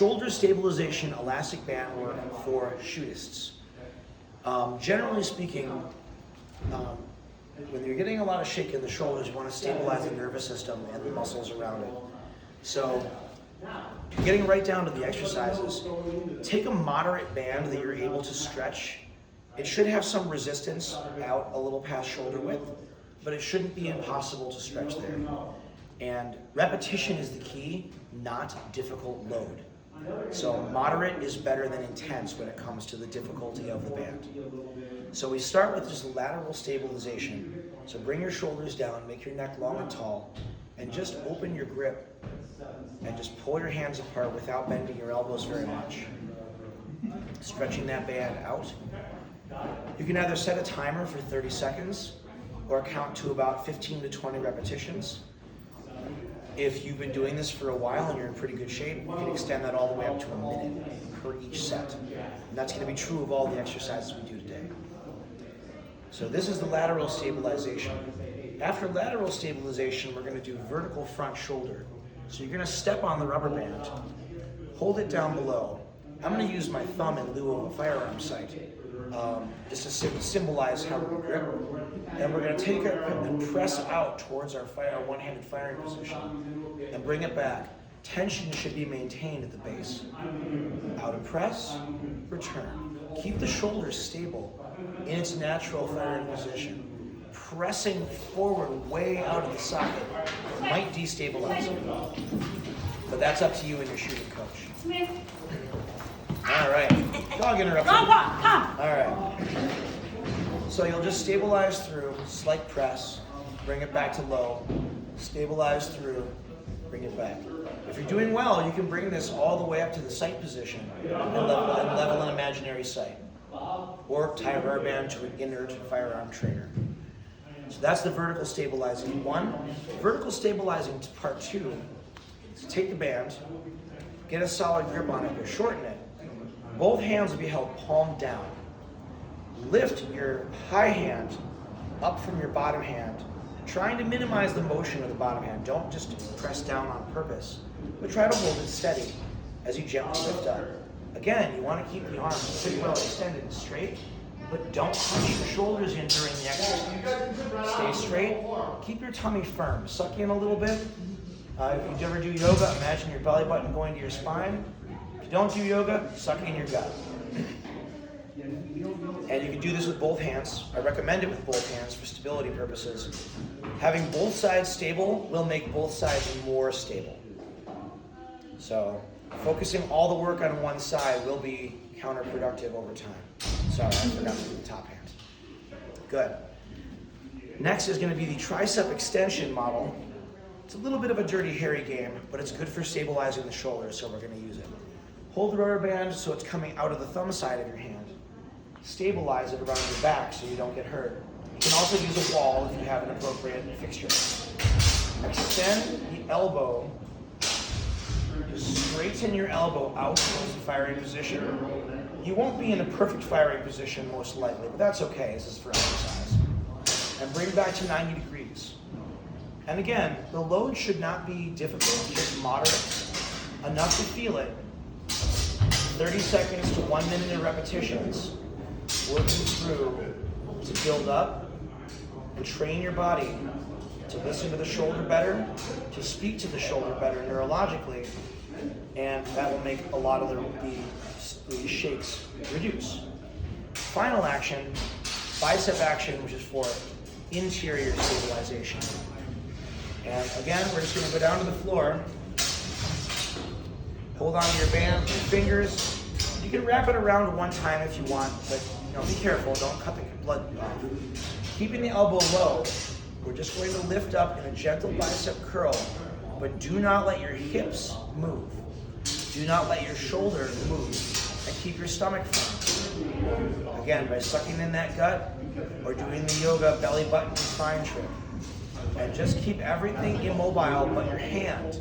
shoulder stabilization elastic band work for shootists. Generally speaking, when you're getting a lot of shake in the shoulders, you want to stabilize the nervous system and the muscles around it. So, getting right down to the exercises, take a moderate band that you're able to stretch. It should have some resistance out a little past shoulder width, but it shouldn't be impossible to stretch there. And repetition is the key, not difficult load. So moderate is better than intense when it comes to the difficulty of the band. So we start with just lateral stabilization. So bring your shoulders down, make your neck long and tall, and just open your grip and just pull your hands apart without bending your elbows very much. Stretching that band out. You can either set a timer for 30 seconds or count to about 15 to 20 repetitions. If you've been doing this for a while and you're in pretty good shape, you can extend that all the way up to a minute per each set. And that's going to be true of all the exercises we do today. So this is the lateral stabilization. After lateral stabilization, we're going to do vertical front shoulder. So you're going to step on the rubber band, hold it down below. I'm going to use my thumb in lieu of a firearm sight, just to symbolize how we grip. And we're going to take it and press out towards our one-handed firing position and bring it back. Tension should be maintained at the base. Out and press, return. Keep the shoulders stable in its natural firing position. Pressing forward way out of the socket might destabilize you, but that's up to you and your shooting coach. Smith. All right, dog interruption. Come. All right. So you'll just stabilize through, slight press, bring it back to low, stabilize through, bring it back. If you're doing well, you can bring this all the way up to the sight position and level an imaginary sight, or tie a rubber band to an inert firearm trainer. So that's the vertical stabilizing one. Vertical stabilizing part two is take the band, get a solid grip on it, shorten it. Both hands will be held palm down. Lift your high hand up from your bottom hand, trying to minimize the motion of the bottom hand. Don't just press down on purpose, but try to hold it steady as you gently lift up. Again, you want to keep the arms pretty well extended and straight, but don't punch your shoulders in during the exercise. Stay straight, keep your tummy firm. Suck in a little bit. If you ever do yoga, imagine your belly button going to your spine. If you don't do yoga, suck in your gut. And you can do this with both hands. I recommend it with both hands for stability purposes. Having both sides stable will make both sides more stable. So focusing all the work on one side will be counterproductive over time. Sorry, I forgot to do the top hand. Good. Next is going to be the tricep extension model. It's a little bit of a dirty, hairy game, but it's good for stabilizing the shoulders, so we're going to use it. Hold the rubber band so it's coming out of the thumb side of your hand. Stabilize it around your back so you don't get hurt. You can also use a wall if you have an appropriate fixture. Extend the elbow. Just straighten your elbow out towards the firing position. You won't be in a perfect firing position most likely, but that's okay. This is for exercise. And bring back to 90 degrees. And again, the load should not be difficult, just moderate, enough to feel it. 30 seconds to 1 minute of repetitions, working through to build up and train your body to listen to the shoulder better, to speak to the shoulder better neurologically, and that will make a lot of the shakes reduce. Final action, bicep action, which is for interior stabilization. And again, we're just going to go down to the floor. Hold on to your band with your fingers. You can wrap it around one time if you want, but be careful, don't cut the blood off. Keeping the elbow low, we're just going to lift up in a gentle bicep curl, but do not let your hips move. Do not let your shoulder move, and keep your stomach firm. Again, by sucking in that gut, or doing the yoga belly button spine trick. And just keep everything immobile but your hand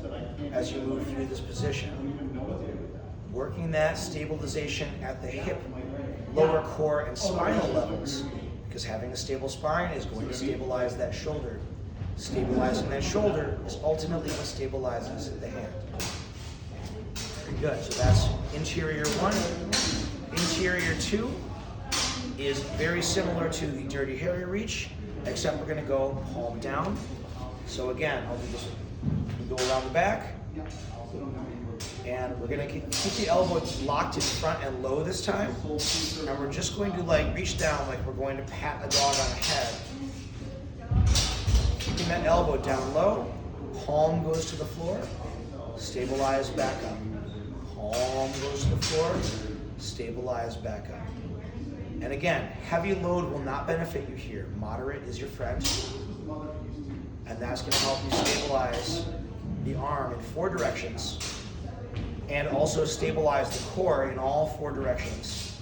as you move through this position. Working that stabilization at the hip, lower core, and spinal levels, because having a stable spine is going to stabilize that shoulder. Stabilizing that shoulder is ultimately what stabilizes the hand. Very good. So that's interior 1. Interior 2 is very similar to the Dirty Harry reach, except we're going to go palm down. So again, I'll do this. We go around the back, and we're going to keep the elbow locked in front and low this time. And we're just going to like reach down like we're going to pat a dog on the head. Keeping that elbow down low, palm goes to the floor, stabilize back up. Palm goes to the floor, stabilize back up. And again, heavy load will not benefit you here. Moderate is your friend. And that's going to help you stabilize the arm in 4 directions and also stabilize the core in all 4 directions.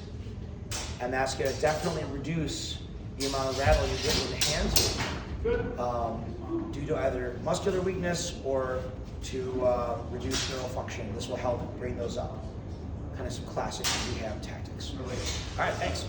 And that's going to definitely reduce the amount of rattle you get in the hands due to either muscular weakness or to reduce neural function. This will help bring those up. Kind of some classic rehab tactics. All right, thanks.